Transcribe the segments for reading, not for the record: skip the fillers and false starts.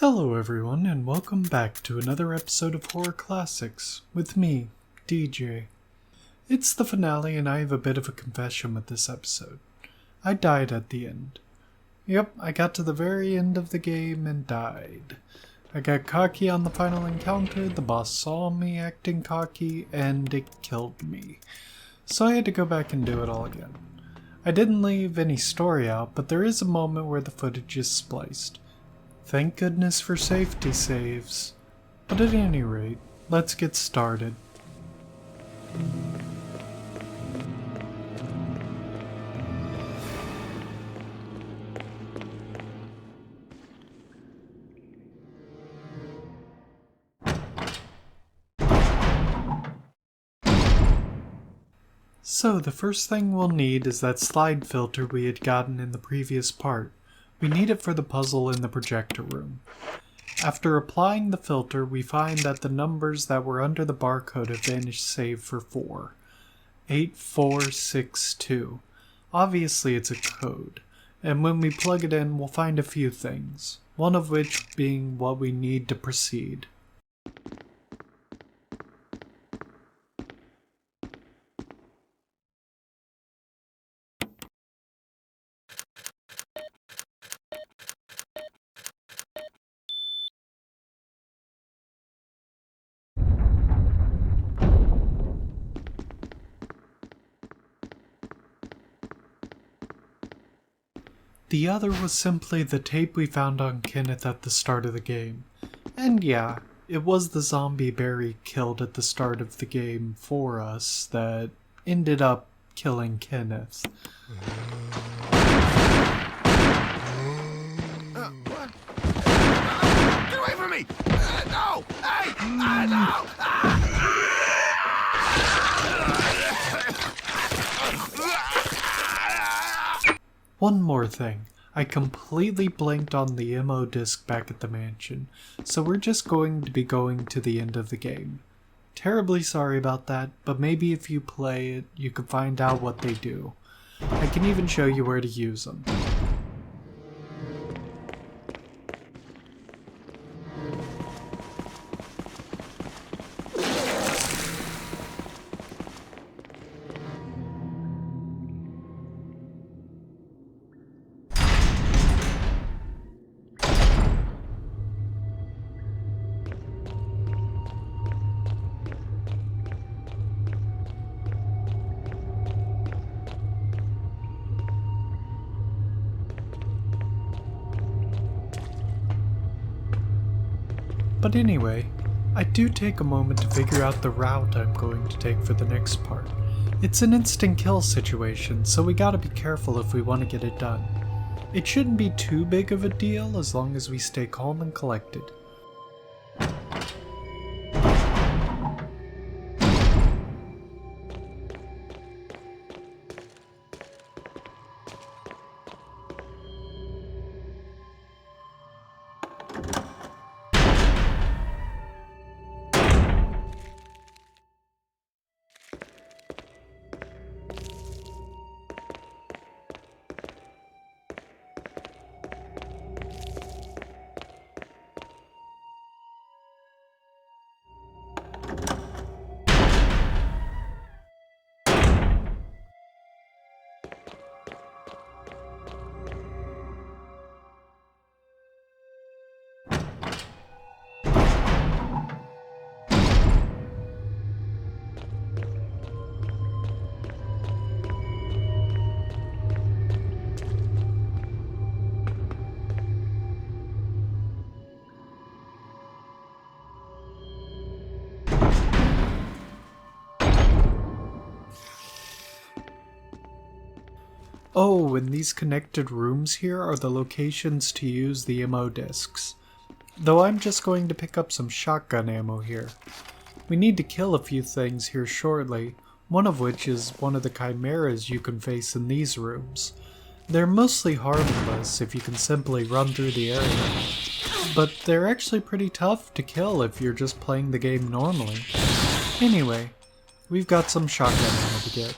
Hello everyone, and welcome back to another episode of Horror Classics with me, DJ. It's the finale and I have a bit of a confession with this episode. I died at the end. Yep, I got to the very end of the game and died. I got cocky on the final encounter, the boss saw me acting cocky, and it killed me. So I had to go back and do it all again. I didn't leave any story out, but there is a moment where the footage is spliced. Thank goodness for safety saves. But at any rate, let's get started. So the first thing we'll need is that slide filter we had gotten in the previous part. We need it for the puzzle in the projector room. After applying the filter, we find that the numbers that were under the barcode have vanished save for 4. 8462. Obviously it's a code, and when we plug it in we'll find a few things, one of which being what we need to proceed. The other was simply the tape we found on Kenneth at the start of the game. And yeah, it was the zombie Barry killed at the start of the game for us that ended up killing Kenneth. What? Get away from me! No! Hey! No! One more thing, I completely blanked on the MO disc back at the mansion, so we're just going to be going to the end of the game. Terribly sorry about that, but maybe if you play it, you can find out what they do. I can even show you where to use them. But anyway, I do take a moment to figure out the route I'm going to take for the next part. It's an instant kill situation, so we gotta be careful if we want to get it done. It shouldn't be too big of a deal as long as we stay calm and collected. Oh, and these connected rooms here are the locations to use the MO discs. Though I'm just going to pick up some shotgun ammo here. We need to kill a few things here shortly, one of which is one of the chimeras you can face in these rooms. They're mostly harmless if you can simply run through the area, but they're actually pretty tough to kill if you're just playing the game normally. Anyway, we've got some shotgun ammo to get.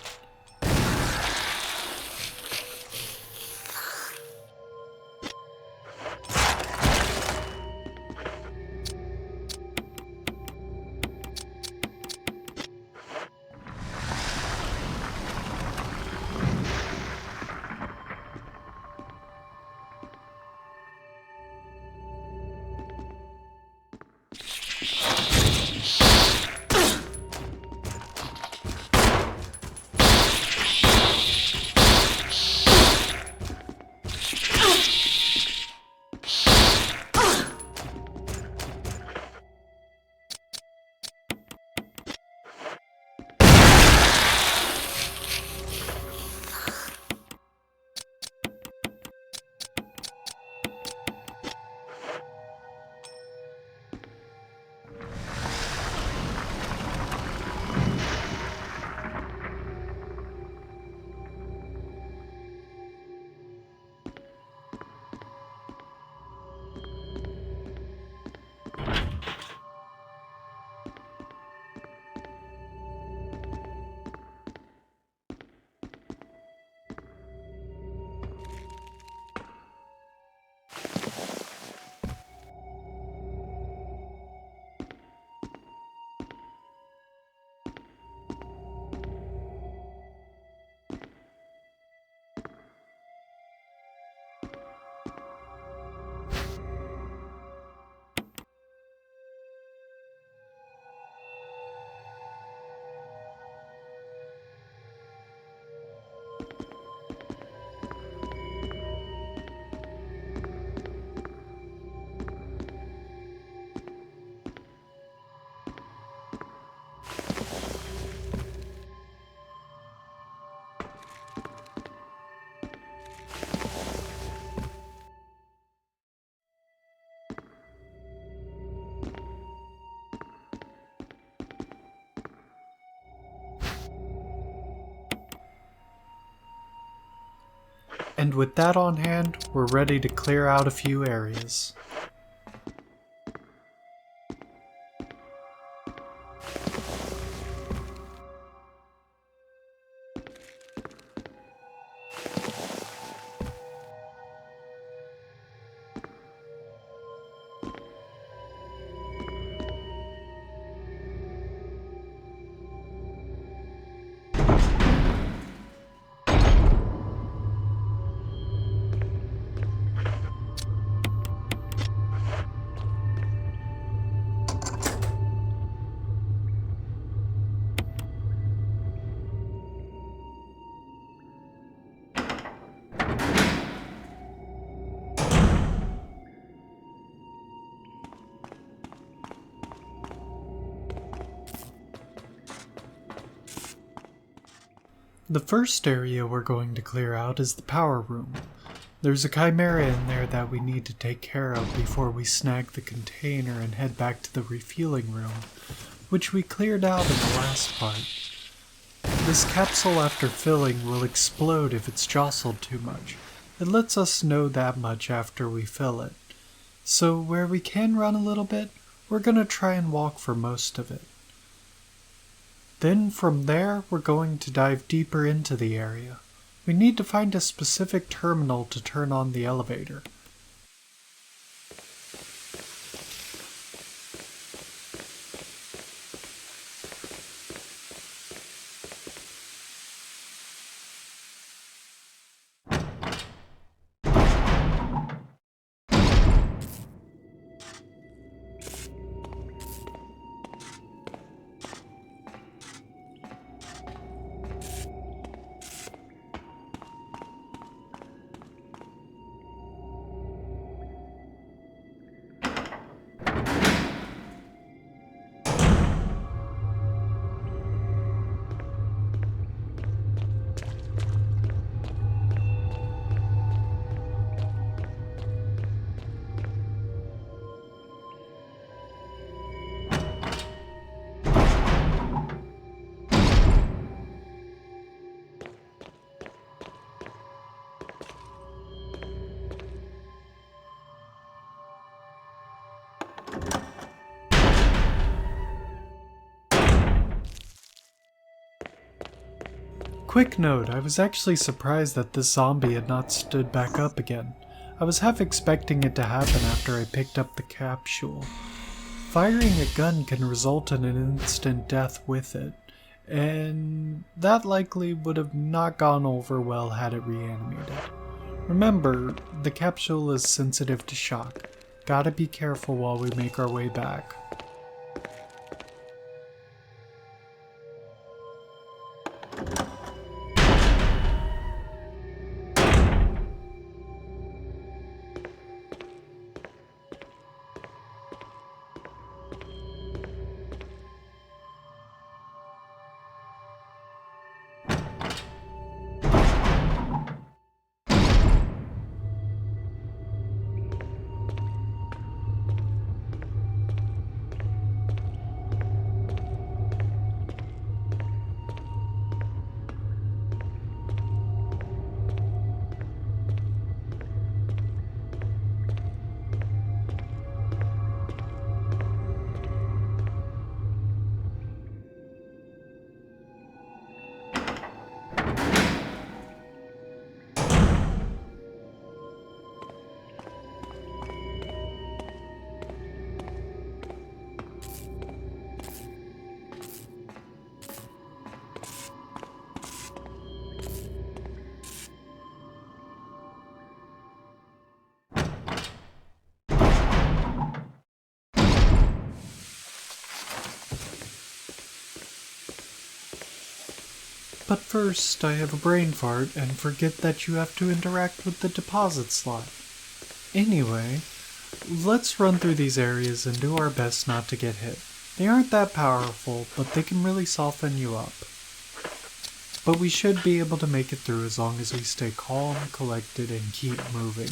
And with that on hand, we're ready to clear out a few areas. The first area we're going to clear out is the power room. There's a chimera in there that we need to take care of before we snag the container and head back to the refueling room, which we cleared out in the last part. This capsule after filling will explode if it's jostled too much. It lets us know that much after we fill it. So where we can run a little bit, we're going to try and walk for most of it. Then from there, we're going to dive deeper into the area. We need to find a specific terminal to turn on the elevator. Quick note, I was actually surprised that this zombie had not stood back up again. I was half expecting it to happen after I picked up the capsule. Firing a gun can result in an instant death with it, and that likely would have not gone over well had it reanimated. Remember, the capsule is sensitive to shock. Gotta be careful while we make our way back. But first, I have a brain fart and forget that you have to interact with the deposit slot. Anyway, let's run through these areas and do our best not to get hit. They aren't that powerful, but they can really soften you up. But we should be able to make it through as long as we stay calm, collected, and keep moving.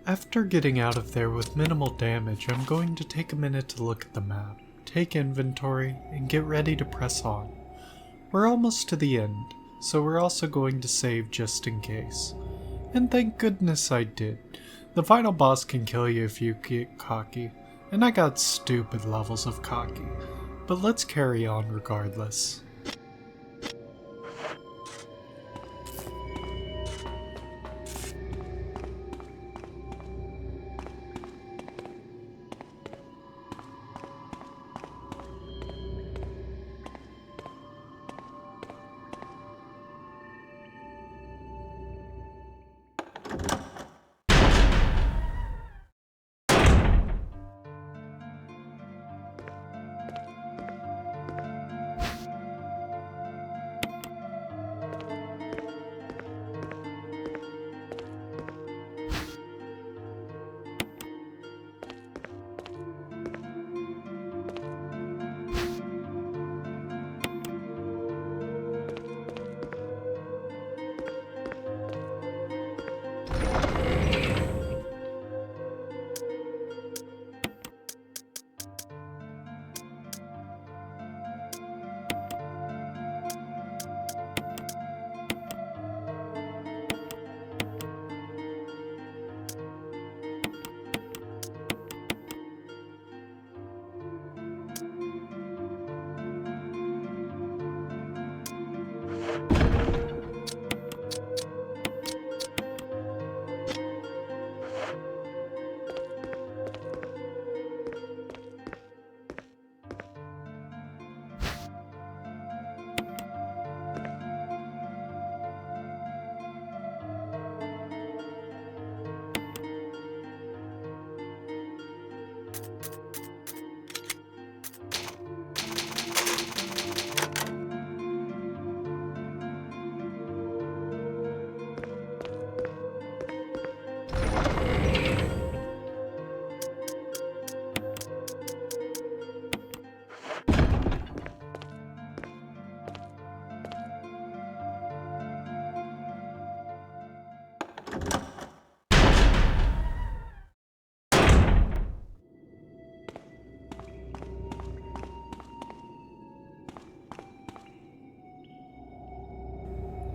After getting out of there with minimal damage, I'm going to take a minute to look at the map, take inventory, and get ready to press on. We're almost to the end, so we're also going to save just in case. And thank goodness I did. The final boss can kill you if you get cocky, and I got stupid levels of cocky, but let's carry on regardless.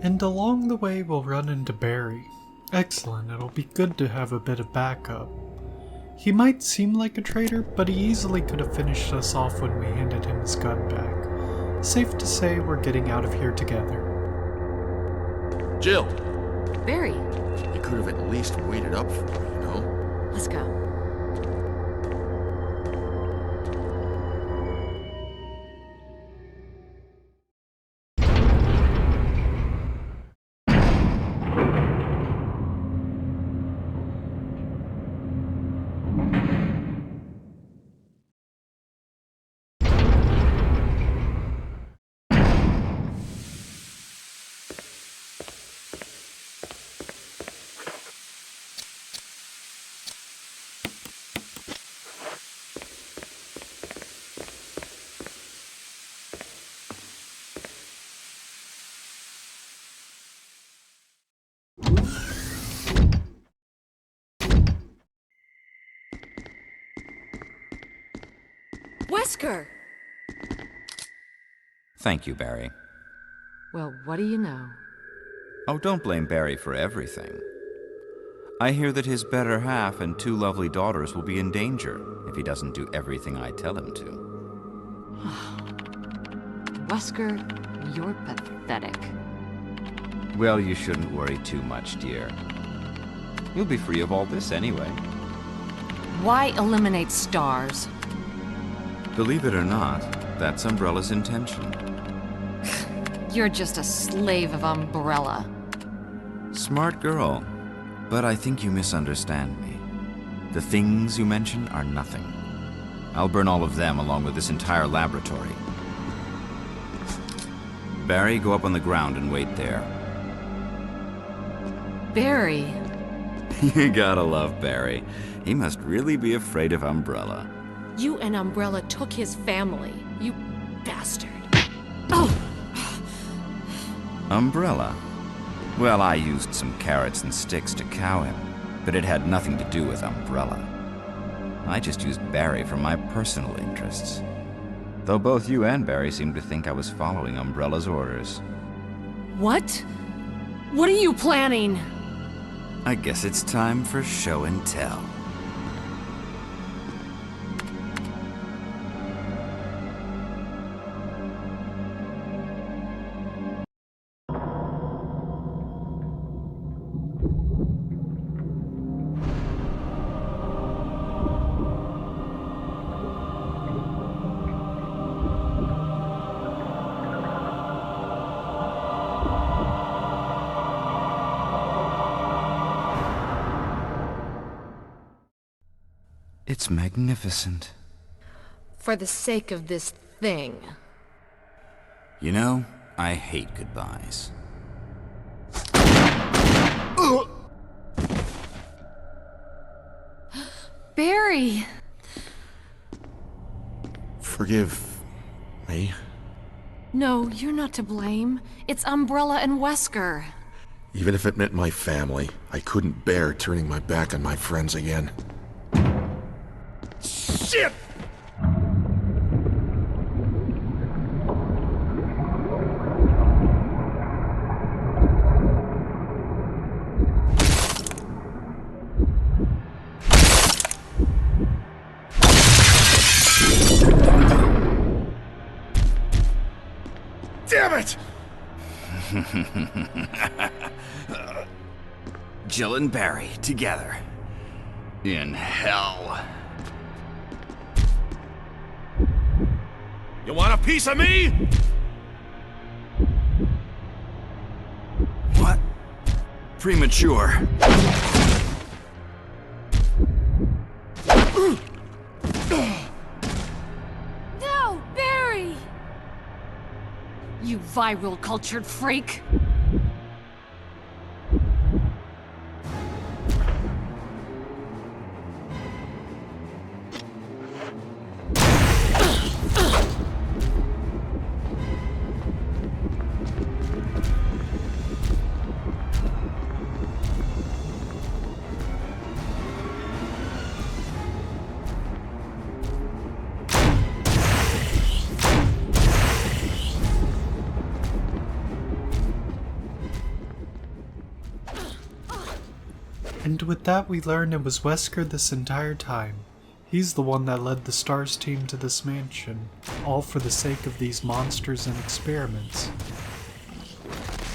And along the way we'll run into Barry. Excellent, it'll be good to have a bit of backup. He might seem like a traitor, but he easily could have finished us off when we handed him his gun back. Safe to say we're getting out of here together. Jill! Barry, You could have at least waited up for me, you know? let's go. Wesker! Thank you, Barry. Well, what do you know? Oh, don't blame Barry for everything. I hear that his better half and 2 lovely daughters will be in danger if he doesn't do everything I tell him to. Wesker, you're pathetic. Well, you shouldn't worry too much, dear. You'll be free of all this anyway. Why eliminate stars? Believe it or not, that's Umbrella's intention. You're just a slave of Umbrella. Smart girl, but I think you misunderstand me. The things you mention are nothing. I'll burn all of them along with this entire laboratory. Barry, go up on the ground and wait there. Barry. You gotta love Barry. He must really be afraid of Umbrella. You and Umbrella took his family, you bastard. Oh! Umbrella? Well, I used some carrots and sticks to cow him. but it had nothing to do with Umbrella. I just used Barry for my personal interests. Though both you and Barry seemed to think I was following Umbrella's orders. What? What are you planning? I guess it's time for show and tell. It's magnificent. For the sake of this thing. You know, I hate goodbyes. Barry! Forgive me. No, you're not to blame. It's Umbrella and Wesker. Even if it meant my family, I couldn't bear turning my back on my friends again. Shit! Damn it! Jill and Barry together. In hell. You want a piece of me? What? Premature. No, Barry! You viral cultured freak! And with that, we learn it was Wesker this entire time. He's the one that led the STARS team to this mansion, all for the sake of these monsters and experiments.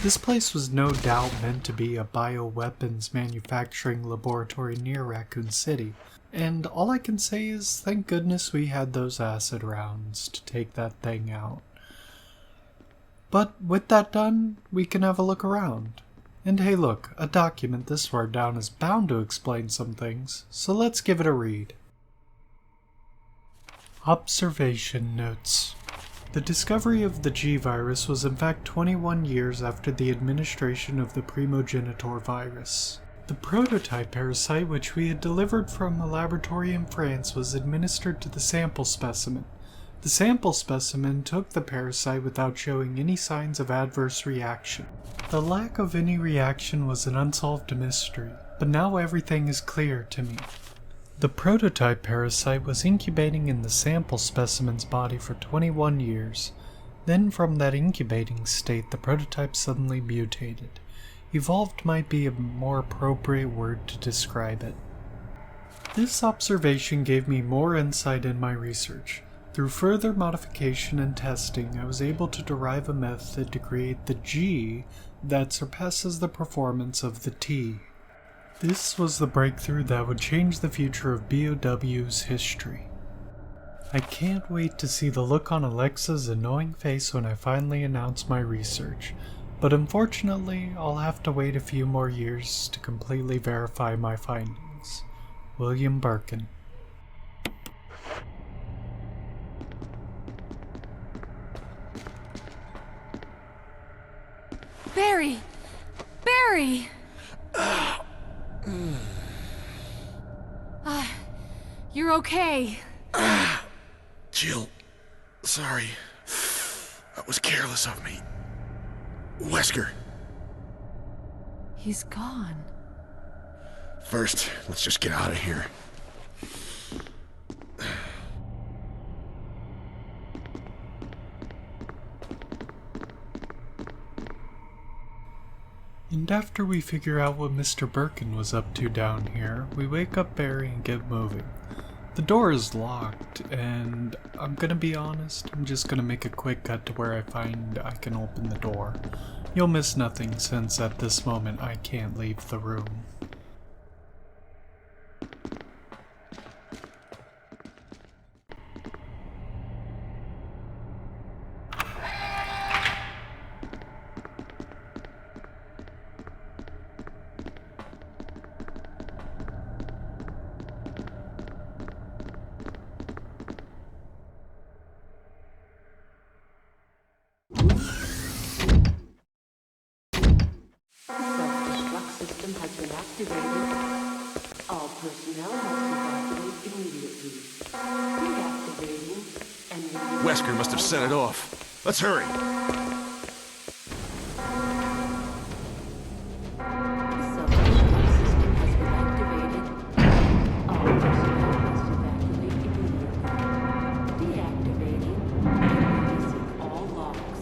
This place was no doubt meant to be a bioweapons manufacturing laboratory near Raccoon City, and all I can say is thank goodness we had those acid rounds to take that thing out. But with that done, we can have a look around. And hey look, a document this far down is bound to explain some things, so let's give it a read. Observation notes. The discovery of the G virus was in fact 21 years after the administration of the primogenitor virus. The prototype parasite which we had delivered from a laboratory in France was administered to the sample specimen. The sample specimen took the parasite without showing any signs of adverse reaction. The lack of any reaction was an unsolved mystery, but now everything is clear to me. The prototype parasite was incubating in the sample specimen's body for 21 years. Then from that incubating state, the prototype suddenly mutated. Evolved might be a more appropriate word to describe it. This observation gave me more insight in my research. Through further modification and testing, I was able to derive a method to create the G that surpasses the performance of the T. This was the breakthrough that would change the future of BOW's history. I can't wait to see the look on Alexa's annoying face when I finally announce my research, but unfortunately I'll have to wait a few more years to completely verify my findings. William Birkin. Barry! Barry! You're okay. Jill, sorry. That was careless of me. Wesker. He's gone. First, let's just get out of here. And after we figure out what Mr. Birkin was up to down here, we wake up Barry and get moving. The door is locked, and I'm gonna be honest, I'm just gonna make a quick cut to where I find I can open the door. You'll miss nothing since at this moment I can't leave the room. Self-destruct system has been activated. All personnel must evacuate immediately. Deactivating and releasing. Wesker must have set it off. Let's hurry. Self-destruct system has been activated. All personnel must evacuate immediately. Deactivating and releasing all locks.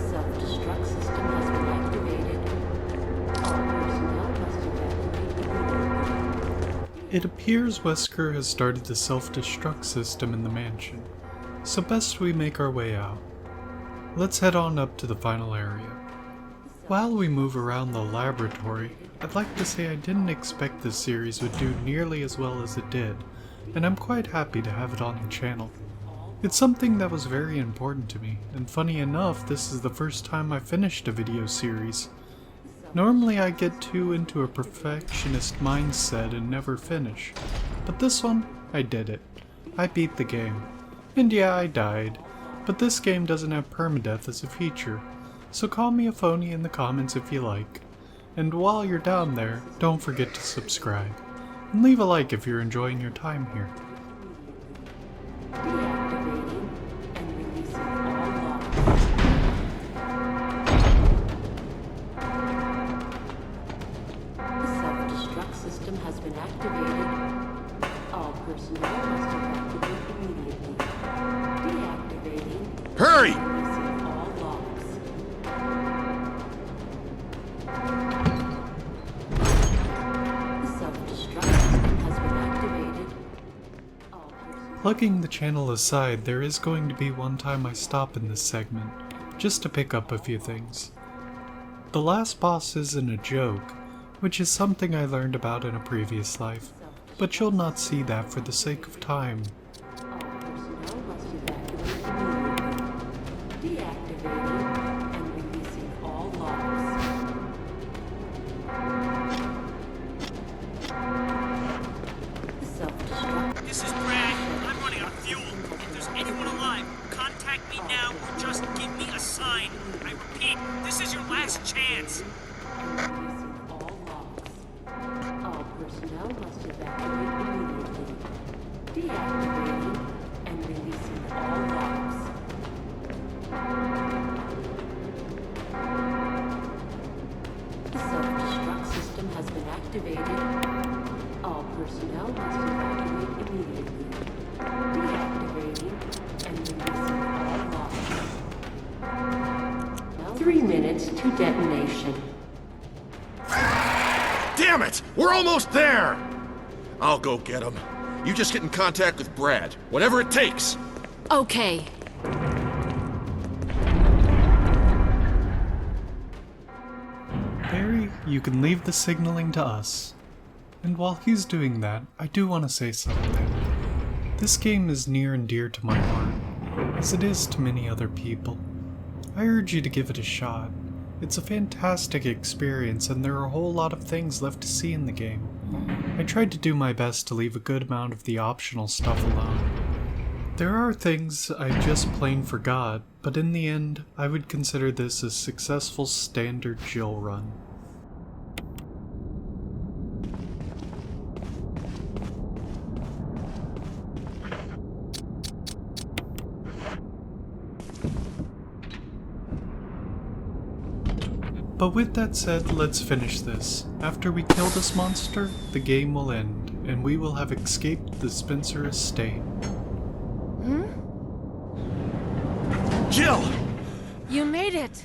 Self-destruct system has been activated. All personnel must evacuate immediately. It appears Wesker has started the self-destruct system in the mansion, so best we make our way out. Let's head on up to the final area. While we move around the laboratory, I'd like to say I didn't expect this series would do nearly as well as it did, and I'm quite happy to have it on the channel. It's something that was very important to me, and funny enough, this is the first time I finished a video series. Normally I get too into a perfectionist mindset and never finish, but this one, I did it. I beat the game. And yeah, I died, but this game doesn't have permadeath as a feature, so call me a phony in the comments if you like. And while you're down there, don't forget to subscribe, and leave a like if you're enjoying your time here. Deactivating and releasing all locks. The self-destruct system has been activated. All personnel must evacuate immediately. Deactivating Hurry! and releasing all locks. The self-destruct system has been activated. All personnel. Plugging the channel aside, there is going to be one time I stop in this segment, just to pick up a few things. The last boss isn't a joke, which is something I learned about in a previous life, but you'll not see that for the sake of time. All personnel must evacuate immediately. Deactivating and releasing all locks. Self-destruct. This is Brad. I'm running out of fuel. If there's anyone alive, contact me now or just give me a sign. I repeat, this is your last chance. Releasing all locks. All personnel must evacuate immediately. Deactivating and releasing all locks. The self-destruct system has been activated. All personnel must evacuate immediately. Deactivating and releasing all locks. 3 minutes to detonation. Damn it! We're almost there! I'll go get him. You just get in contact with Brad. Whatever it takes. Okay. Barry, you can leave the signaling to us. And while he's doing that, I do want to say something. This game is near and dear to my heart, as it is to many other people. I urge you to give it a shot. It's a fantastic experience, and there are a whole lot of things left to see in the game. I tried to do my best to leave a good amount of the optional stuff alone. There are things I just plain forgot, but in the end, I would consider this a successful standard Jill run. But with that said, let's finish this. After we kill this monster, the game will end, and we will have escaped the Spencer estate. Jill! You made it!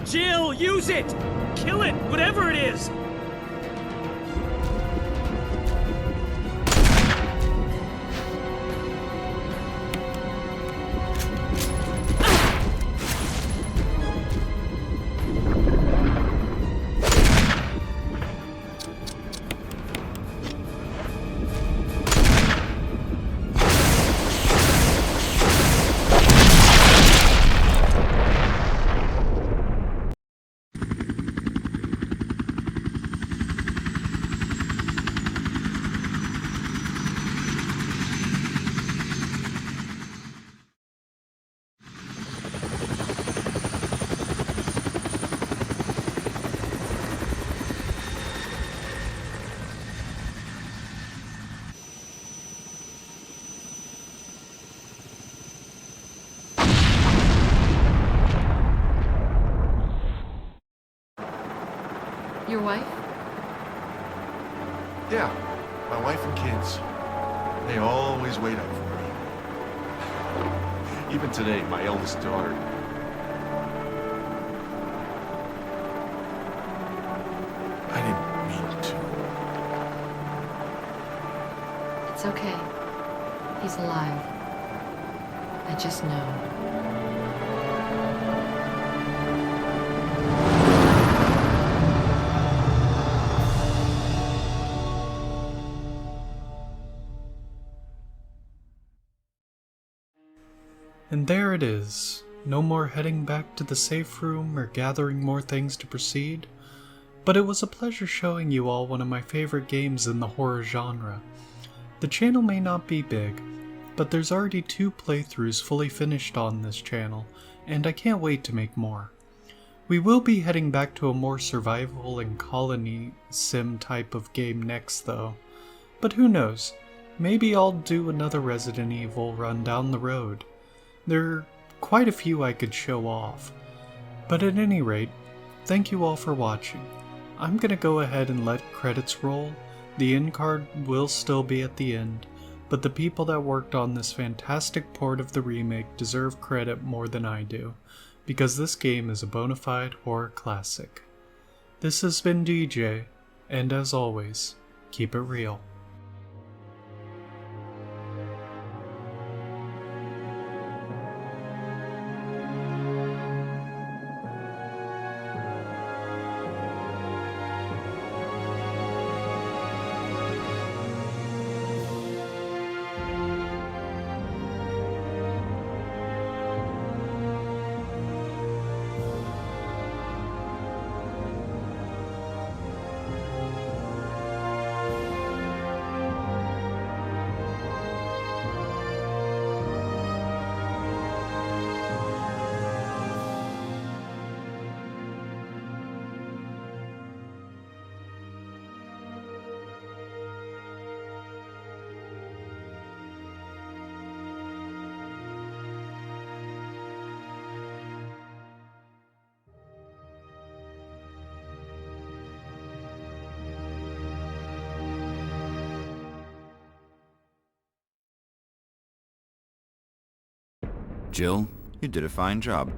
Jill, use it! Kill it, whatever it is! Your wife? Yeah, my wife and kids. They always wait up for me. Even today, my eldest daughter. I didn't mean to. It's okay. He's alive. I just know. And there it is. No more heading back to the safe room or gathering more things to proceed. But it was a pleasure showing you all one of my favorite games in the horror genre. The channel may not be big, but there's already 2 playthroughs fully finished on this channel, and I can't wait to make more. We will be heading back to a more survival and colony sim type of game next though. But who knows, maybe I'll do another Resident Evil run down the road. There are quite a few I could show off. But at any rate, thank you all for watching. I'm gonna go ahead and let credits roll. The end card will still be at the end, but the people that worked on this fantastic port of the remake deserve credit more than I do, because this game is a bona fide horror classic. This has been DJ, and as always, keep it real. Jill, you did a fine job.